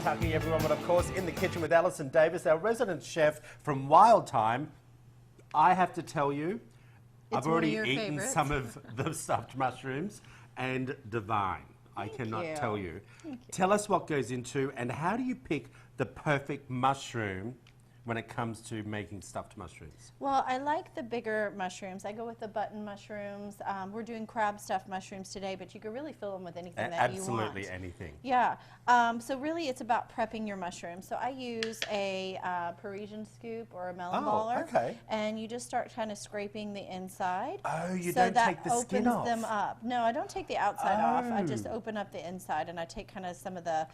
Kentucky, everyone, but of course in the kitchen with Alison Davis, our resident chef from Wild Thyme. I have to tell you, I've already eaten some of the stuffed mushrooms and divine. I cannot tell you. Tell us what goes into and how do you pick the perfect mushroom when it comes to making stuffed mushrooms? Well, I like the bigger mushrooms. I go with the button mushrooms. We're doing crab stuffed mushrooms today, but you could really fill them with anything that you want. Absolutely anything. Yeah. So really it's about prepping your mushrooms. So I use a Parisian scoop or a melon baller. Okay. And you just start kind of scraping the inside. Oh, you don't take the skin off? So that opens them up. No, I don't take the outside off. I just open up the inside and I take kind of some of the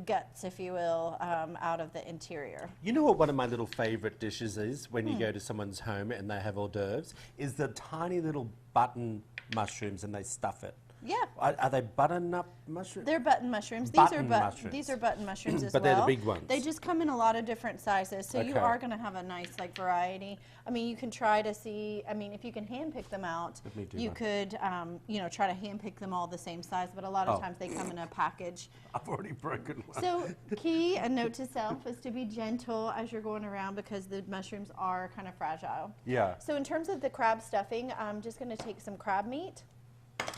guts, if you will, out of the interior. You know what one of my little favourite dishes is when you go to someone's home and they have hors d'oeuvres? Is the tiny little button mushrooms and they stuff it. Yeah. Are they button-up mushrooms? They're button mushrooms. These are button mushrooms as well. But they're the big ones. They just come in a lot of different sizes, so you are going to have a nice variety. I mean, you can try to see. I mean, if you can hand pick them out, you could try to hand pick them all the same size. But a lot of times they come in a package. I've already broken one. So, a note to self is to be gentle as you're going around because the mushrooms are kind of fragile. Yeah. So in terms of the crab stuffing, I'm just going to take some crab meat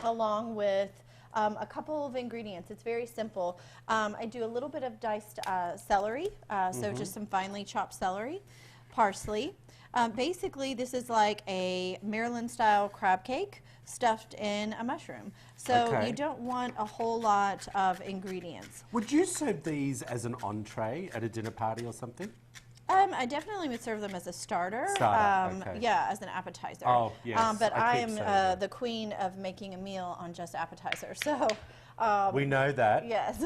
along with a couple of ingredients. It's very simple. I do a little bit of diced celery, so just some finely chopped celery, parsley. Basically, this is like a Maryland-style crab cake stuffed in a mushroom. So you don't want a whole lot of ingredients. Would you serve these as an entree at a dinner party or something? I definitely would serve them as a starter. Yeah, as an appetizer. Oh, yes. But I am the queen of making a meal on just appetizers. So. We know that. Yes.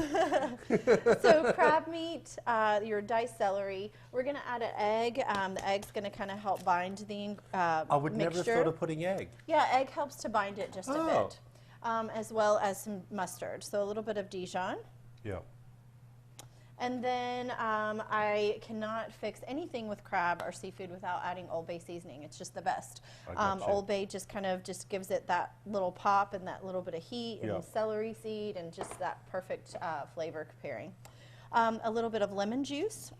So crab meat, your diced celery. We're going to add an egg. The egg's going to kind of help bind the mixture. I would never have thought of putting egg. Yeah, egg helps to bind it just a bit, as well as some mustard. So a little bit of Dijon. Yeah. And then I cannot fix anything with crab or seafood without adding Old Bay seasoning. It's just the best. Old Bay just kind of gives it that little pop and that little bit of heat and celery seed and just that perfect flavor pairing. A little bit of lemon juice.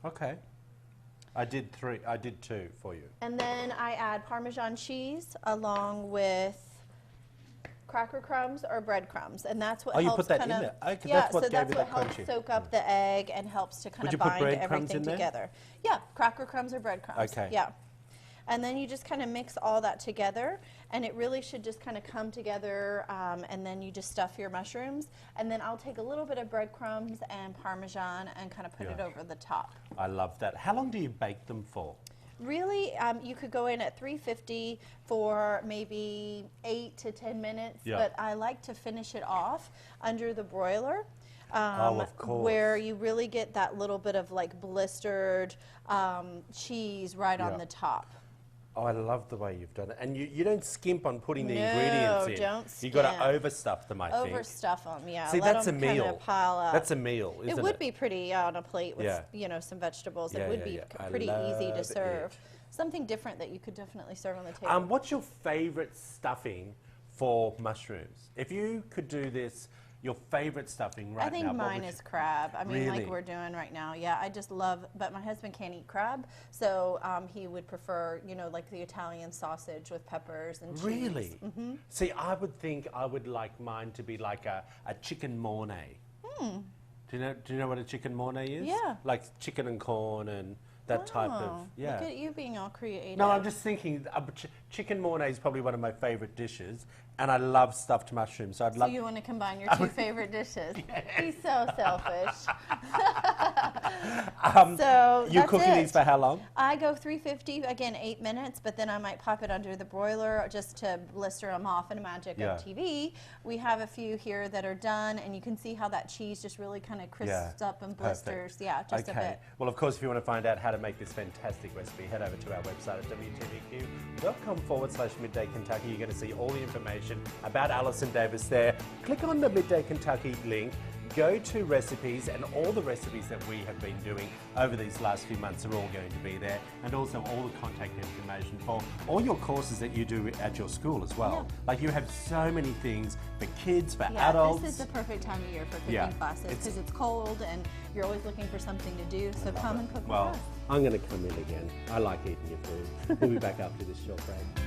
Okay. I did two for you. And then I add Parmesan cheese along with cracker crumbs or breadcrumbs, and that's what helps put that kind in of there. Okay, yeah. that's what so that's gave what it helps crunchy. soak up the egg and helps to kind of bind everything together. Yeah, cracker crumbs or breadcrumbs. Okay. Yeah, and then you just kind of mix all that together, and it really should just kind of come together. And then you just stuff your mushrooms, and then I'll take a little bit of breadcrumbs and Parmesan and kind of put it over the top. I love that. How long do you bake them for? Really, you could go in at 350 for maybe 8 to 10 minutes, but I like to finish it off under the broiler, of course. where you really get that little bit of blistered cheese right on the top. Oh, I love the way you've done it. And you don't skimp on putting the ingredients in. No, don't skimp. You've got to overstuff them, I think. Overstuff them, yeah. See, Let that's a them meal. kind of pile up. That's a meal, isn't it? It would be pretty on a plate with some vegetables. It would be pretty easy to serve. Something different that you could definitely serve on the table. What's your favourite stuffing for mushrooms? If you could do this, your favourite stuffing right now. I think mine is crab. I mean, Really? like we're doing right now. Yeah, I just love, but my husband can't eat crab, so he would prefer, like the Italian sausage with peppers and cheese. Really? See, I would think I would like mine to be like a chicken mornay. Do you know what a chicken mornay is? Yeah. Like chicken and corn and that type of, Look at you being all creative. No, I'm just thinking, chicken mornay is probably one of my favourite dishes, and I love stuffed mushrooms. So you want to combine your two favorite dishes. He's so selfish. So you're cooking these for how long? I go 350, again 8 minutes, but then I might pop it under the broiler just to blister them off. And magic of TV, we have a few here that are done, and you can see how that cheese just really kind of crisps up and blisters. Yeah, just a bit. Well, of course, if you want to find out how to make this fantastic recipe, head over to our website at wtvq.com/Midday Kentucky. You're going to see all the information about Alison Davis there. Click on the Midday Kentucky link. go-to recipes, and all the recipes that we have been doing over these last few months are all going to be there, and also all the contact information for all your courses that you do at your school as well. Yeah. Like you have so many things for kids, for Yeah, adults. this is the perfect time of year for cooking Yeah, classes because it's cold and you're always looking for something to do. So come and cook with Well, us. I'm going to come in again. I like eating your food. We'll be back after this short break.